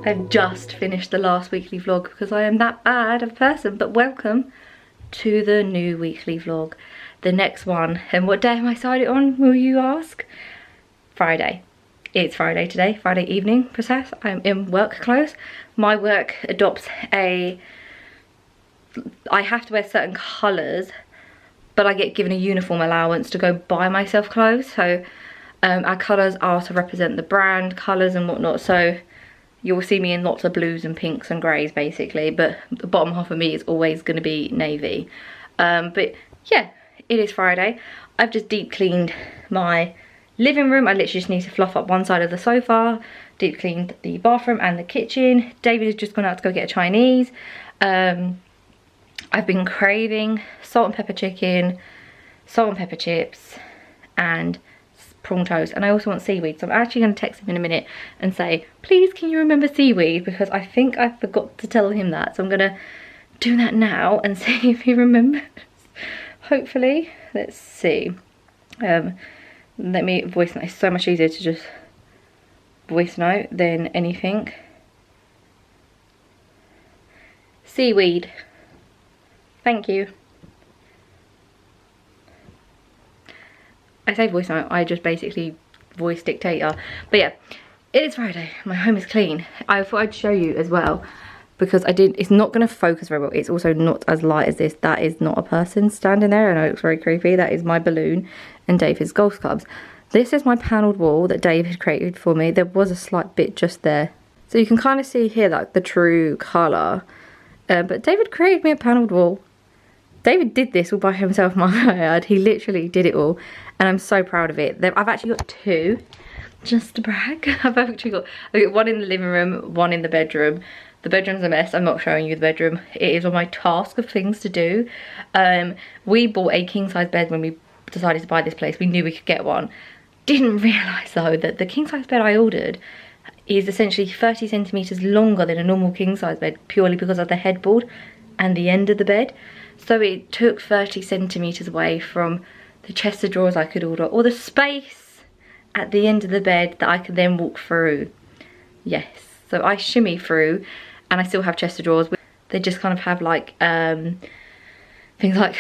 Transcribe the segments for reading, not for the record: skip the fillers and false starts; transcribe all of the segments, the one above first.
I've just finished the last weekly vlog because I am that bad of a person, but welcome to the new weekly vlog. The next one. And what day am I started on, will you ask? Friday. It's Friday today, Friday evening, precise. I'm in work clothes. My work adopts I have to wear certain colours, but I get given a uniform allowance to go buy myself clothes. So our colours are to represent the brand colours and whatnot. So you'll see me in lots of blues and pinks and greys basically, but the bottom half of me is always going to be navy. But yeah, it is Friday. I've just deep cleaned my living room. I literally just need to fluff up one side of the sofa, deep cleaned the bathroom and the kitchen. David has just gone out to go get a Chinese. I've been craving salt and pepper chicken, salt and pepper chips and prawn toast, and I also want seaweed, so I'm actually going to text him in a minute and say, please can you remember seaweed, because I think I forgot to tell him that. So I'm going to do that now and see if he remembers. Hopefully. Let's see. Let me voice note. It's so much easier to just voice note than anything. Seaweed. Thank you. I say voice note, I just basically voice dictator. But yeah, it is Friday. My home is clean. I thought I'd show you as well, because it's not going to focus very well. It's also not as light as this. That is not a person standing there. I know it looks very creepy. That is my balloon and David's golf clubs. This is my panelled wall that David created for me. There was a slight bit just there. So you can kind of see here like the true colour. But David created me a panelled wall. David did this all by himself, my god. He literally did it all. And I'm so proud of it. I've actually got two, just to brag. I've got one in the living room, one in the bedroom. The bedroom's a mess. I'm not showing you the bedroom. It is on my task of things to do. We bought a king size bed when we decided to buy this place. We knew we could get one. Didn't realise though that the king size bed I ordered is essentially 30 centimetres longer than a normal king size bed, purely because of the headboard and the end of the bed. So it took 30 centimetres away from the chest of drawers I could order, or the space at the end of the bed that I could then walk through. Yes, so I shimmy through, and I still have chest of drawers. They just kind of have like things like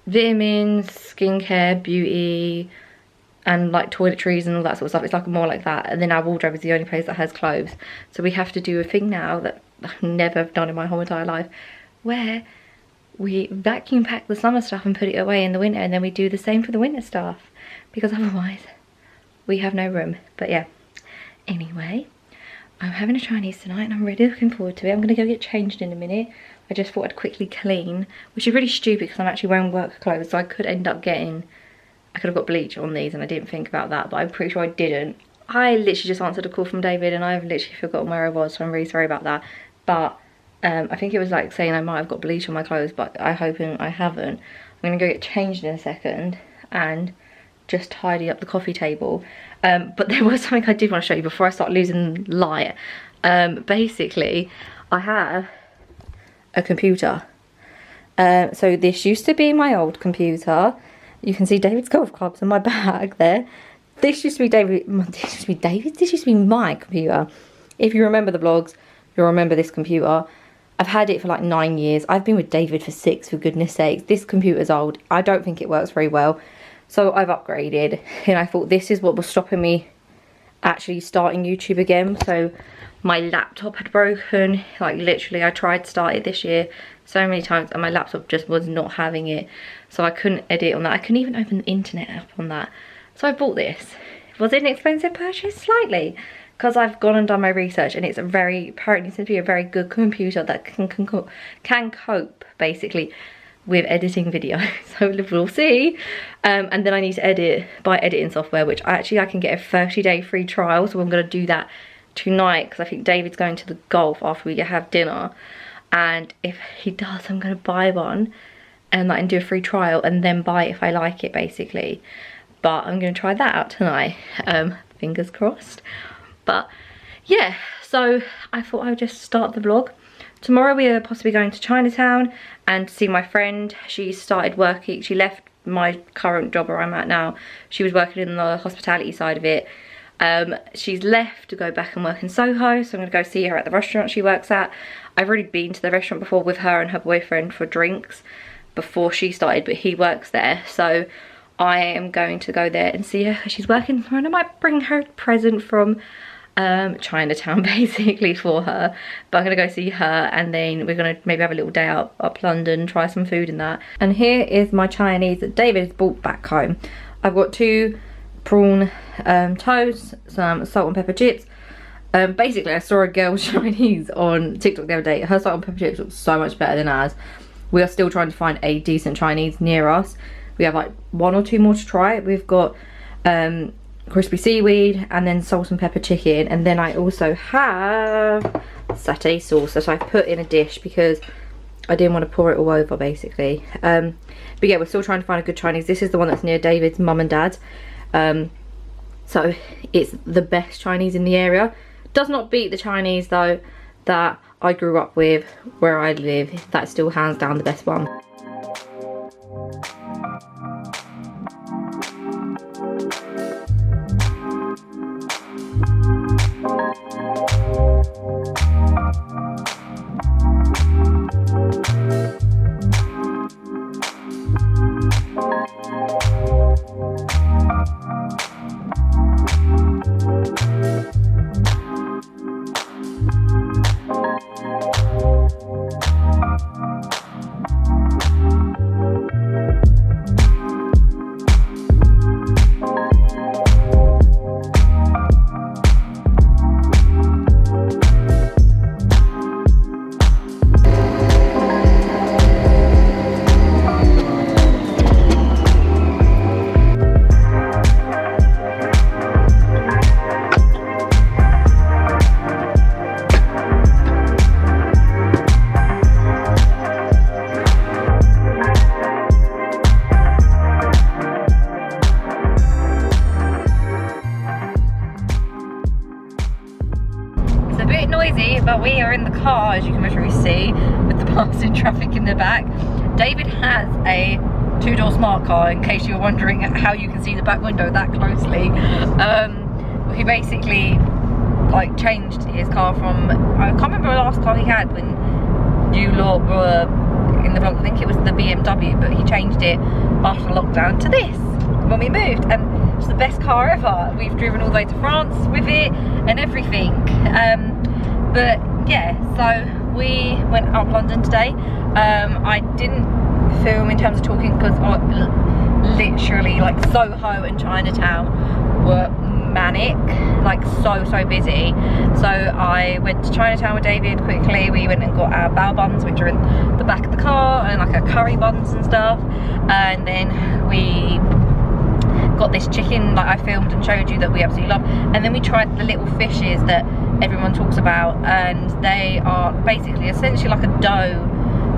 vitamins, skincare, beauty, and like toiletries and all that sort of stuff. It's like more like that. And then our wardrobe is the only place that has clothes. So we have to do a thing now that I've never done in my whole entire life, where we vacuum pack the summer stuff and put it away in the winter, and then we do the same for the winter stuff, because otherwise we have no room. But yeah, anyway, I'm having a Chinese tonight and I'm really looking forward to it. I'm gonna go get changed in a minute. I just thought I'd quickly clean, which is really stupid because I'm actually wearing work clothes, so I could end up I could have got bleach on these and I didn't think about that, but I'm pretty sure I didn't. I literally just answered a call from David and I've literally forgotten where I was, so I'm really sorry about that. But I think it was like saying I might have got bleach on my clothes, but I hoping I haven't. I'm gonna go get changed in a second and just tidy up the coffee table. But there was something I did want to show you before I start losing light. Basically, I have a computer. So this used to be my old computer. You can see David's golf clubs in my bag there. This used to be this used to be my computer. If you remember the vlogs, you'll remember this computer. I've had it for like 9 years. I've been with David for 6, for goodness sakes. This computer's old. I don't think it works very well. So I've upgraded, and I thought this is what was stopping me actually starting YouTube again. So my laptop had broken. Like literally, I tried to start it this year so many times and my laptop just was not having it. So I couldn't edit on that. I couldn't even open the internet up on that. So I bought this. Was it an expensive purchase? Slightly. Because I've gone and done my research, and it's apparently seems to be a very good computer that can cope basically with editing video. So we'll see. And then I need to buy editing software, which I can get a 30-day free trial. So I'm going to do that tonight, because I think David's going to the golf after we have dinner. And if he does, I'm going to buy one and do a free trial and then buy it if I like it basically. But I'm going to try that out tonight. Fingers crossed. But yeah, so I thought I would just start the vlog. Tomorrow we are possibly going to Chinatown and see my friend. She started working, she left my current job where I'm at now. She was working in the hospitality side of it. She's left to go back and work in Soho, so I'm gonna go see her at the restaurant she works at. I've already been to the restaurant before with her and her boyfriend for drinks before she started, but he works there, so I am going to go there and see her because she's working tomorrow, and I might bring her a present from Chinatown basically for her. But I'm gonna go see her, and then we're gonna maybe have a little day up London, try some food and that. And here is my Chinese that David has brought back home. I've got 2 prawn toast, some salt and pepper chips. Basically I saw a girl Chinese on TikTok the other day. Her salt and pepper chips look so much better than ours. We are still trying to find a decent Chinese near us. We have like 1 or 2 more to try. We've got crispy seaweed and then salt and pepper chicken, and then I also have satay sauce that I've put in a dish because I didn't want to pour it all over basically. But yeah, we're still trying to find a good Chinese. This is the one that's near David's mum and dad. So it's the best Chinese in the area. Does not beat the Chinese though that I grew up with where I live. That's still hands down the best one. But we are in the car, as you can literally see, with the passing traffic in the back. David has a 2-door smart car, in case you're wondering how you can see the back window that closely. He basically like changed his car from, I can't remember the last car he had when you lot were in the vlog. I think it was the BMW, but he changed it after lockdown to this when we moved, and it's the best car ever. We've driven all the way to France with it and everything. But yeah, so we went out of London today. I didn't film in terms of talking because literally like Soho and Chinatown were manic, like so busy. So I went to Chinatown with David quickly. We went and got our bao buns, which are in the back of the car, and like our curry buns and stuff, and then we got this chicken like I filmed and showed you that we absolutely love, and then we tried the little fishes that everyone talks about, and they are basically essentially like a dough,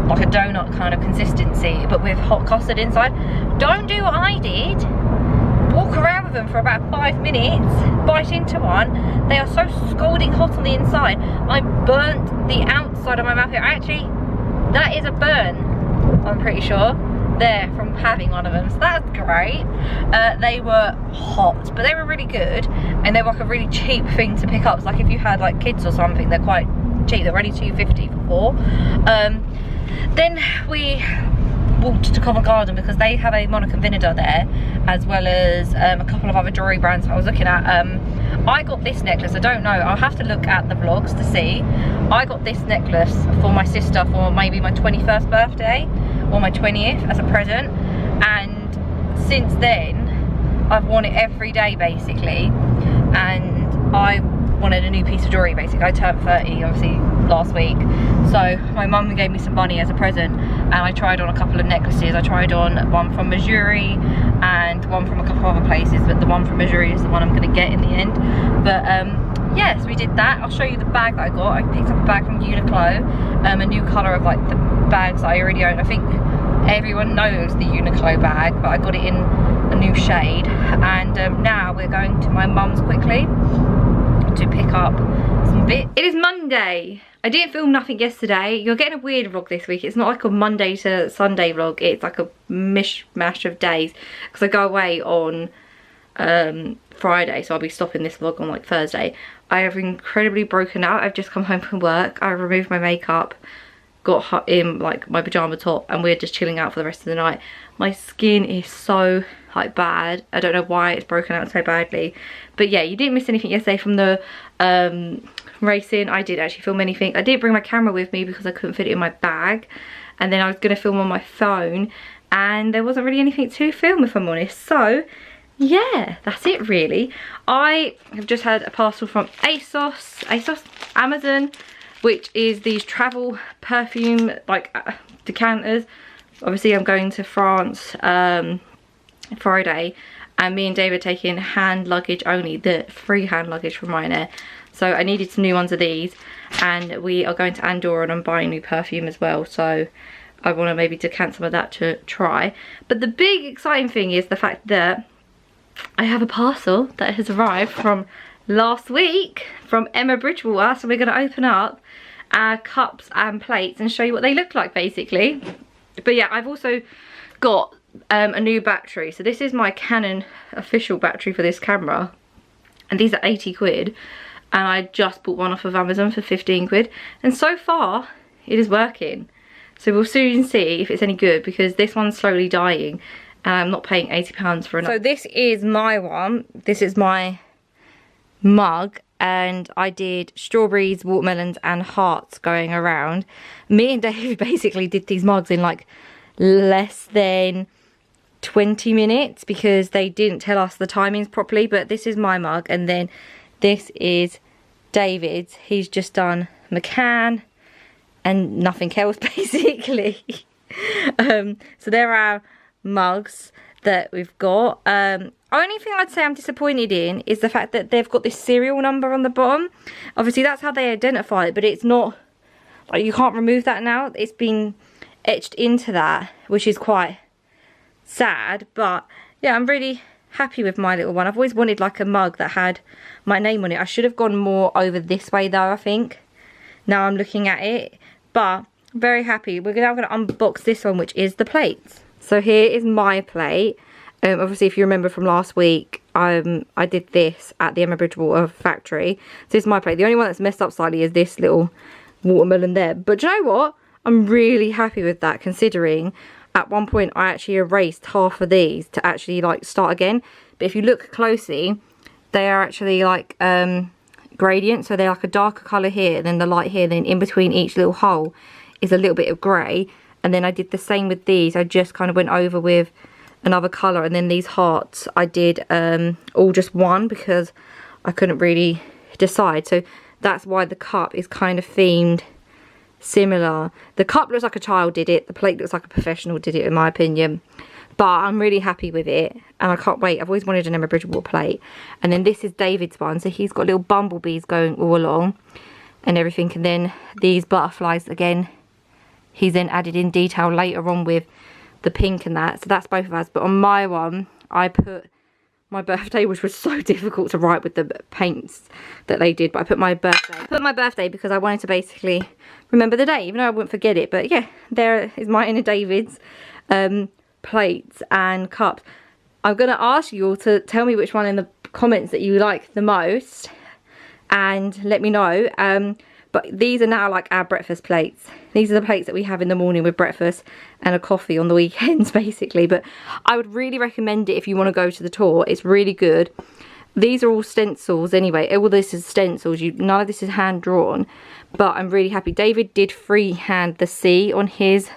like a donut kind of consistency, but with hot custard inside. Don't do what I did, walk around with them for about 5 minutes, bite into one. They are so scalding hot on the inside. I burnt the outside of my mouth here. Actually, that is a burn, I'm pretty sure, there from having one of them, so that's great. They were hot, but they were really good, and they were like a really cheap thing to pick up. It's like if you had like kids or something, they're quite cheap. They're only $2.50 for 4. Then we walked to Covent Garden because they have a Monaco Vinegar there, as well as a couple of other jewellery brands I was looking at. I got this necklace, I don't know, I'll have to look at the vlogs to see. I got this necklace for my sister for maybe my 21st birthday or my 20th as a present, and since then I've worn it every day basically, and I wanted a new piece of jewellery basically. I turned 30 obviously last week, so my mum gave me some money as a present, and I tried on a couple of necklaces. I tried on one from Missouri and one from a couple of other places, but the one from Missouri is the one I'm going to get in the end. But yes, we did that. I'll show you the bag that I got. I picked up a bag from Uniqlo, a new colour of like the bags that I already own. I think everyone knows the Uniqlo bag, but I got it in a new shade. And now we're going to my mum's quickly to pick up some bits. It is Monday. I didn't film nothing yesterday. You're getting a weird vlog this week. It's not like a Monday to Sunday vlog. It's like a mishmash of days because I go away on Friday, so I'll be stopping this vlog on like Thursday. I have incredibly broken out. I've just come home from work. I removed my makeup, got in like my pajama top, and we're just chilling out for the rest of the night. My skin is so like bad. I don't know why it's broken out so badly, but yeah, you didn't miss anything yesterday from the racing. I didn't actually film anything. I did bring my camera with me because I couldn't fit it in my bag, and then I was going to film on my phone, and there wasn't really anything to film, if I'm honest. So yeah, that's it really. I have just had a parcel from Amazon, which is these travel perfume like decanters. Obviously I'm going to France Friday, and me and David are taking hand luggage only, the free hand luggage from Ryanair. So I needed some new ones of these, and we are going to Andorra and I'm buying new perfume as well, so I want to maybe decant some of that to try. But the big exciting thing is the fact that I have a parcel that has arrived from last week from Emma Bridgewater, so we're going to open up our cups and plates and show you what they look like basically. But yeah, I've also got a new battery. So this is my Canon official battery for this camera, and these are 80 quid, and I just bought one off of Amazon for 15 quid, and so far it is working. So we'll soon see if it's any good, because this one's slowly dying and I'm not paying £80 for another. So this is my one. This is my mug, and I did strawberries, watermelons and hearts going around. Me and Dave basically did these mugs in like less than 20 minutes because they didn't tell us the timings properly. But this is my mug, and then this is David's. He's just done McCann and nothing else basically. So there are mugs that we've got. Only thing I'd say I'm disappointed in is the fact that they've got this serial number on the bottom. Obviously that's how they identify it, but it's not like, you can't remove that now. It's been etched into that, which is quite sad. But yeah, I'm really happy with my little one. I've always wanted like a mug that had my name on it. I should have gone more over this way though, I think, now I'm looking at it. But I'm very happy. We're now going to unbox this one, which is the plates. So here is my plate. Obviously, if you remember from last week, I did this at the Emma Bridgewater factory. So this is my plate. The only one that's messed up slightly is this little watermelon there. But do you know what? I'm really happy with that, considering at one point I actually erased half of these to actually like start again. But if you look closely, they are actually like gradient. So they're like a darker colour here, and then the light here. Then in between each little hole is a little bit of grey. And then I did the same with these. I just kind of went over with another colour, and then these hearts I did all just one because I couldn't really decide. So that's why the cup is kind of themed similar. The cup looks like a child did it. The plate looks like a professional did it, in my opinion. But I'm really happy with it, and I can't wait. I've always wanted an Emma Bridgewater plate. And then this is David's one. So he's got little bumblebees going all along and everything. And then these butterflies again, he's then added in detail later on with the pink and that. So that's both of us. But on my one, I put my birthday, which was so difficult to write with the paints that they did. But I put my birthday. I put my birthday because I wanted to basically remember the day, even though I wouldn't forget it. But yeah, there is mine and David's plates and cups. I'm going to ask you all to tell me which one in the comments that you like the most, and let me know. But these are now like our breakfast plates. These are the plates that we have in the morning with breakfast and a coffee on the weekends basically. But I would really recommend it if you want to go to the tour. It's really good. These are all stencils anyway. All this is stencils. None of this is hand drawn. But I'm really happy. David did freehand the C on his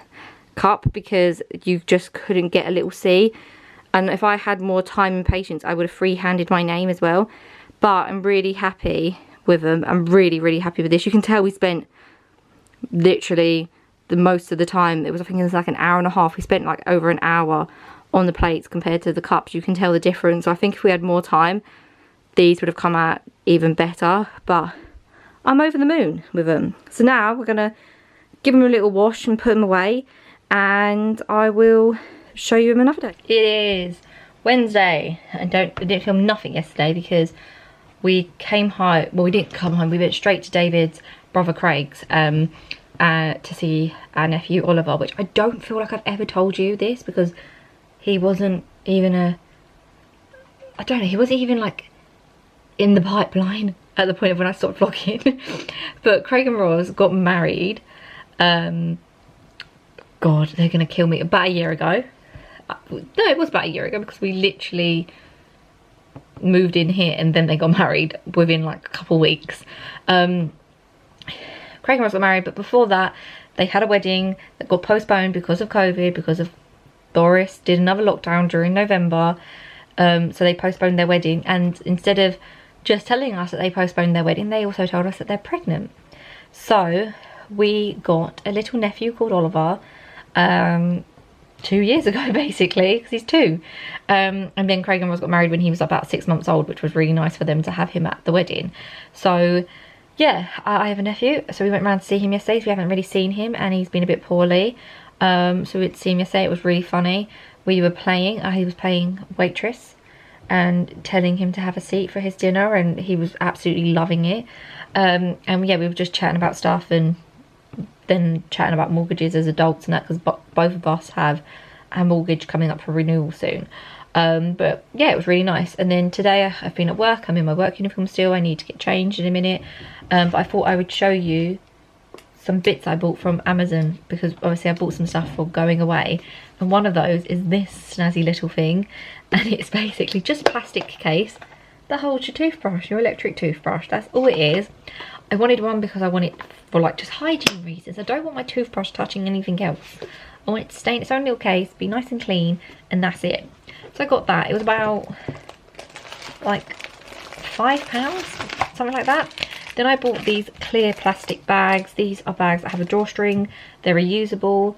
cup because you just couldn't get a little C. And if I had more time and patience, I would have freehanded my name as well. But I'm really happy with them. I'm really happy with this. You can tell we spent literally the most of the time. I think it was like an hour and a half. We spent like over an hour on the plates compared to the cups. You can tell the difference. So I think if we had more time, these would have come out even better. But I'm over the moon with them. So now we're gonna give them a little wash and put them away, and I will show you them another day. It is Wednesday. I didn't film nothing yesterday because we came home. Well, we didn't come home. We went straight to David's brother Craig's to see our nephew Oliver, which I don't feel like I've ever told you this because he wasn't even I don't know, he wasn't even like in the pipeline at the point of when I stopped vlogging. But Craig and Roz got married, God, they're gonna kill me, about a year ago. No, it was about a year ago, because we literally moved in here and then they got married within like a couple weeks. Craig and Roz got married, but before that they had a wedding that got postponed because of COVID, because of Boris did another lockdown during November. So they postponed their wedding, and instead of just telling us that they postponed their wedding, they also told us that they're pregnant. So we got a little nephew called Oliver 2 years ago, basically, because he's 2. And then Craig and Roz got married when he was about 6 months old, which was really nice for them to have him at the wedding. So yeah, I have a nephew, so we went round to see him yesterday. So we haven't really seen him, and he's been a bit poorly. So we went to see him yesterday. It was really funny. We were playing, he was playing waitress and telling him to have a seat for his dinner, and he was absolutely loving it. And yeah, we were just chatting about stuff, and then chatting about mortgages as adults and that, because both of us have a mortgage coming up for renewal soon. But yeah, it was really nice. And then today I've been at work. I'm in my work uniform still. I need to get changed in a minute. But I thought I would show you some bits I bought from Amazon, because obviously I bought some stuff for going away, and one of those is this snazzy little thing, and it's basically just a plastic case that holds your toothbrush, your electric toothbrush. That's all it is. I wanted one because I want it for like just hygiene reasons. I don't want my toothbrush touching anything else. I want it to stay in its own little case, be nice and clean, and that's it. So I got that. It was about like £5, something like that. Then I bought these clear plastic bags. These are bags that have a drawstring. They're reusable,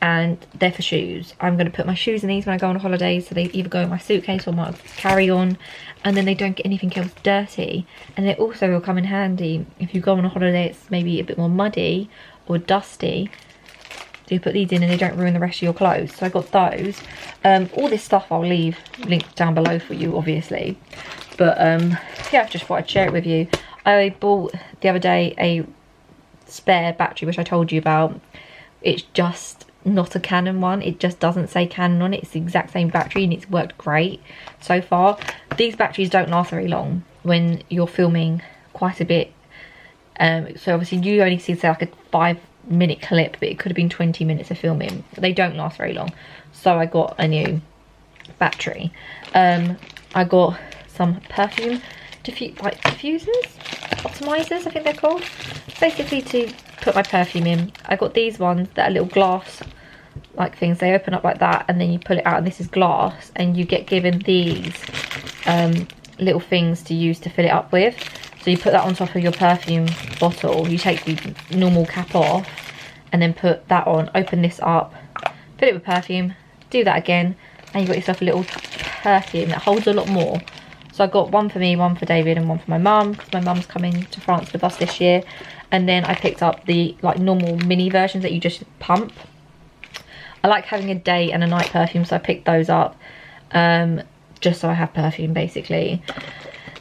and they're for shoes. I'm going to put my shoes in these when I go on holidays, so they either go in my suitcase or my carry-on, and then they don't get anything else dirty. And they also will come in handy if you go on a holiday it's maybe a bit more muddy or dusty. So you put these in and they don't ruin the rest of your clothes. So I got those. All this stuff I'll leave linked down below for you, obviously. But yeah, I just thought I'd share it with you. I bought the other day a spare battery, which I told you about. It's just not a Canon one. It just doesn't say Canon on it. It's the exact same battery, and it's worked great so far. These batteries don't last very long when you're filming quite a bit. So obviously you only see, say, like a 5-minute clip, but it could have been 20 minutes of filming. They don't last very long. So I got a new battery. I got some perfume diffusers, optimizers, I think they're called. Basically to put my perfume in. I got these ones that are little glass like things. They open up like that, and then you pull it out, and this is glass, and you get given these little things to use to fill it up with. So you put that on top of your perfume bottle. You take the normal cap off and then put that on, open this up, fill it with perfume, do that again, and you've got yourself a little perfume that holds a lot more. So I got one for me, one for David, and one for my mum, because my mum's coming to France with us this year. And then I picked up the like normal mini versions that you just pump. I like having a day and a night perfume, so I picked those up just so I have perfume, basically.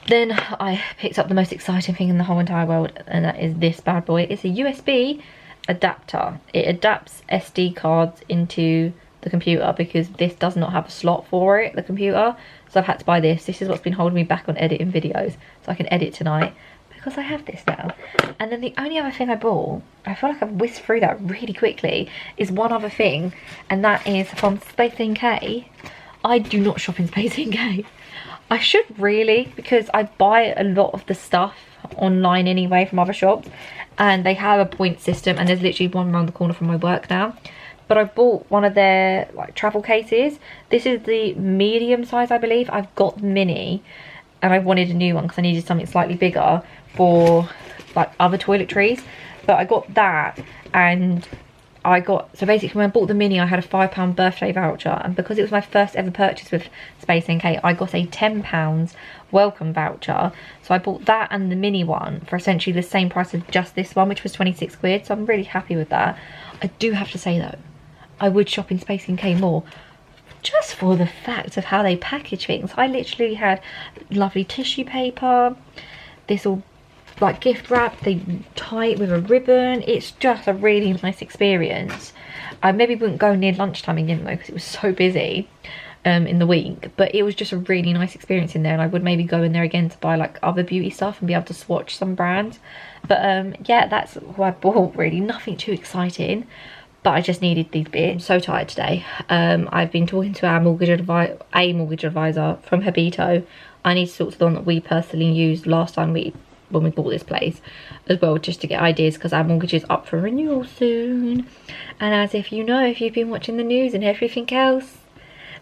Then I picked up the most exciting thing in the whole entire world, and that is this bad boy. It's a USB adapter. It adapts SD cards into the computer, because this does not have a slot for it, the computer. So I've had to buy this. This is what's been holding me back on editing videos, so I can edit tonight, because I have this now. And then the only other thing I bought, I feel like I've whizzed through that really quickly, is one other thing, and that is from Space NK. I do not shop in Space NK. I should really, because I buy a lot of the stuff online anyway from other shops, and they have a point system, and there's literally one around the corner from my work now. But I bought one of their like travel cases. This is the medium size, I believe. I've got the mini, and I wanted a new one because I needed something slightly bigger for like other toiletries. But I got that, and I got, so basically when I bought the mini, I had a £5 birthday voucher, and because it was my first ever purchase with Space NK, I got a £10 welcome voucher. So I bought that and the mini one for essentially the same price as just this one, which was 26 quid. So I'm really happy with that. I do have to say though, I would shop in Space NK more, just for the fact of how they package things. I literally had lovely tissue paper, this all like gift wrap, they tie it with a ribbon. It's just a really nice experience. I maybe wouldn't go near lunchtime again though, because it was so busy. in the week, but it was just a really nice experience in there, and I would maybe go in there again to buy like other beauty stuff and be able to swatch some brands. But yeah, that's what I bought. Really nothing too exciting, but I just needed these bits. I'm so tired today. I've been talking to our mortgage advisor from Habito. I need to talk to the one that we personally used last time when we bought this place as well, just to get ideas, because our mortgage is up for renewal soon. And as if you know, if you've been watching the news and everything else,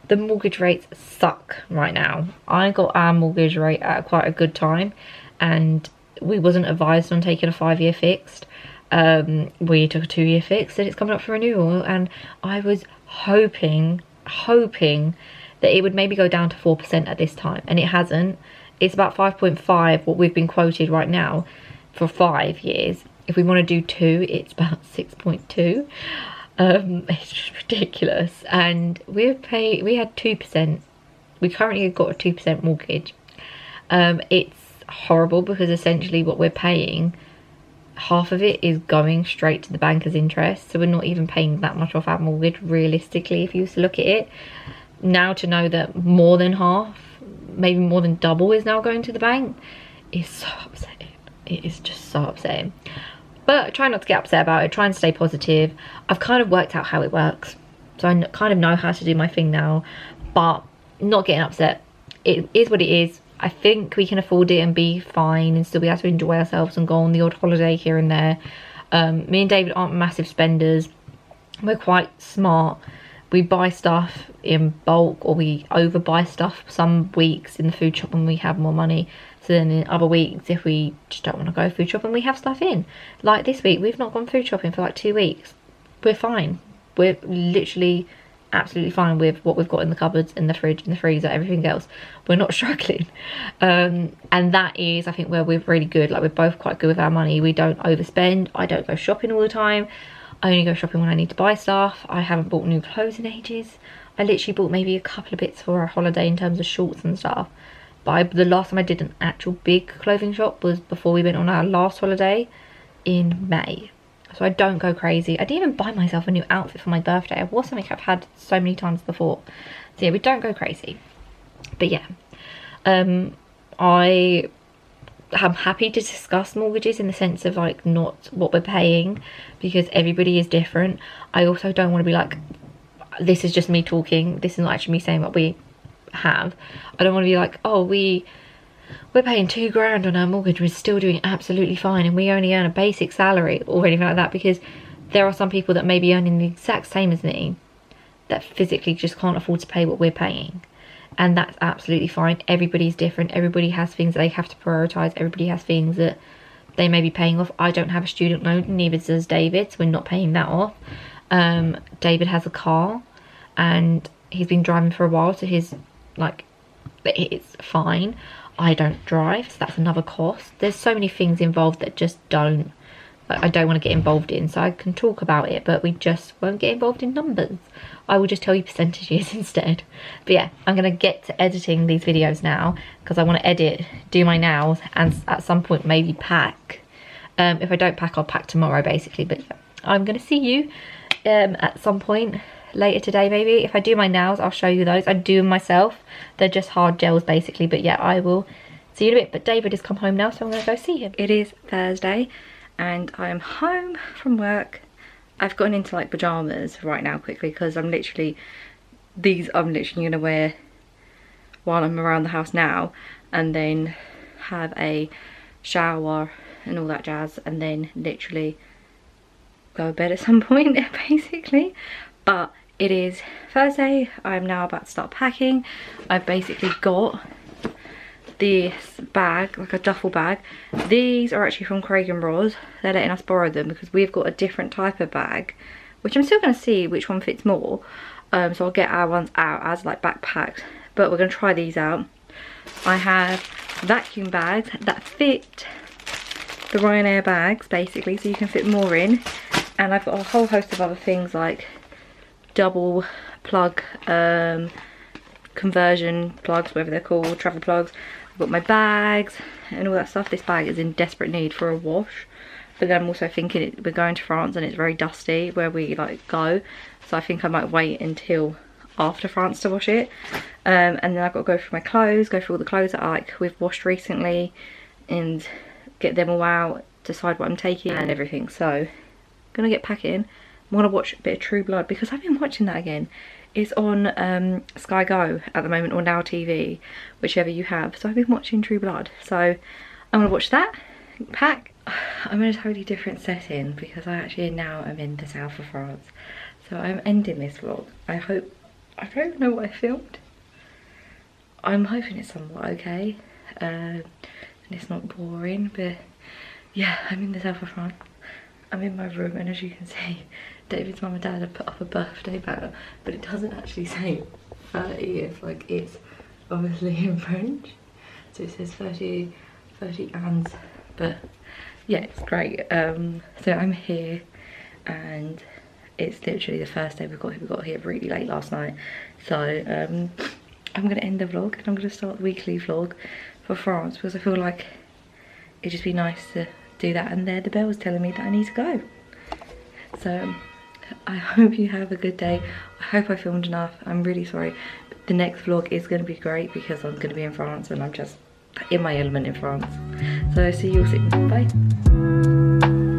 the mortgage rates suck right now. I got our mortgage rate at quite a good time, and we wasn't advised on taking a 5-year fixed. We took a 2-year fixed, and it's coming up for renewal, and I was hoping that it would maybe go down to 4% at this time, and it hasn't. It's about 5.5 what we've been quoted right now for 5 years. If we want to do 2, it's about 6.2. It's just ridiculous. And we had 2%. We currently got a 2% mortgage. It's horrible because essentially what we're paying, half of it is going straight to the bank as interest. So we're not even paying that much off our mortgage realistically if you used to look at it. Now to know that more than half, maybe more than double, is now going to the bank is so upsetting. It is just so upsetting. But I try not to get upset about it, try and stay positive. I've kind of worked out how it works, so I kind of know how to do my thing now, but not getting upset. It is what it is. I think we can afford it and be fine and still be able to enjoy ourselves and go on the odd holiday here and there. Me and David aren't massive spenders. We're quite smart. We buy stuff in bulk, or we overbuy stuff some weeks in the food shop when we have more money. So then in other weeks, if we just don't want to go food shopping, we have stuff in. Like this week, we've not gone food shopping for like 2 weeks. We're fine. We're literally absolutely fine with what we've got in the cupboards, in the fridge, in the freezer, everything else. We're not struggling. And that is, I think, where we're really good. Like, we're both quite good with our money. We don't overspend. I don't go shopping all the time. I only go shopping when I need to buy stuff. I haven't bought new clothes in ages. I literally bought maybe a couple of bits for our holiday in terms of shorts and stuff. But the last time I did an actual big clothing shop was before we went on our last holiday in May. So I don't go crazy. I didn't even buy myself a new outfit for my birthday. It was something I've had so many times before. So yeah, we don't go crazy. But yeah, I am happy to discuss mortgages in the sense of like not what we're paying, because everybody is different. I also don't want to be like, this is just me talking, this is not actually me saying what we have. I don't want to be like, oh, we're paying £2,000 on our mortgage, we're still doing absolutely fine, and we only earn a basic salary or anything like that, because there are some people that may be earning the exact same as me that physically just can't afford to pay what we're paying. And that's absolutely fine. Everybody's different. Everybody has things that they have to prioritise. Everybody has things that they may be paying off. I don't have a student loan, neither does David, so we're not paying that off. David has a car and he's been driving for a while, so his, like, it's fine. I don't drive, so that's another cost. There's so many things involved that just I don't want to get involved in. So I can talk about it, but we just won't get involved in numbers. I will just tell you percentages instead. But yeah, I'm going to get to editing these videos now, because I want to edit, do my nails, and at some point maybe pack. If I don't pack, I'll pack tomorrow basically. But yeah, I'm going to see you at some point later today maybe. If I do my nails, I'll show you those. I do them myself. They're just hard gels basically. But yeah, I will see you in a bit. But David has come home now, so I'm going to go see him. It is Thursday and I'm home from work. I've gotten into like pyjamas right now quickly, because I'm literally going to wear while I'm around the house now, and then have a shower and all that jazz, and then literally go to bed at some point basically. But it is Thursday. I'm now about to start packing. I've basically got this bag, like a duffel bag. These are actually from Craig & Ross. They're letting us borrow them because we've got a different type of bag, which I'm still going to see which one fits more. So I'll get our ones out as like backpacks, but we're going to try these out. I have vacuum bags that fit the Ryanair bags basically, so you can fit more in. And I've got a whole host of other things like double plug conversion plugs, whatever they're called, travel plugs. I've got my bags and all that stuff. This bag is in desperate need for a wash, but then I'm also thinking we're going to France and it's very dusty where we like go, so I think I might wait until after France to wash it. And then I've got to go through my clothes, go through all the clothes that we've washed recently and get them all out, decide what I'm taking and everything. So I'm gonna get packing. I'm gonna watch a bit of True Blood because I've been watching that again. It's on Sky Go at the moment, or Now TV, whichever you have. So I've been watching True Blood. So I'm gonna watch that, pack. I'm in a totally different setting because I actually now am in the south of France. So I'm ending this vlog. I don't know what I filmed. I'm hoping it's somewhat okay. And it's not boring, but yeah, I'm in the south of France. I'm in my room, and as you can see, David's mum and dad have put up a birthday banner, but it doesn't actually say 30th, like it's obviously in French. So it says 30 Anne's, but yeah, it's great. So I'm here, and it's literally the first day we got here really late last night. So I'm gonna end the vlog, and I'm gonna start the weekly vlog for France because I feel like it'd just be nice to do that. And there the bell was telling me that I need to go. So I hope you have a good day. I hope I filmed enough. I'm really sorry. The next vlog is going to be great because I'm going to be in France and I'm just in my element in France. So see you all soon. Bye.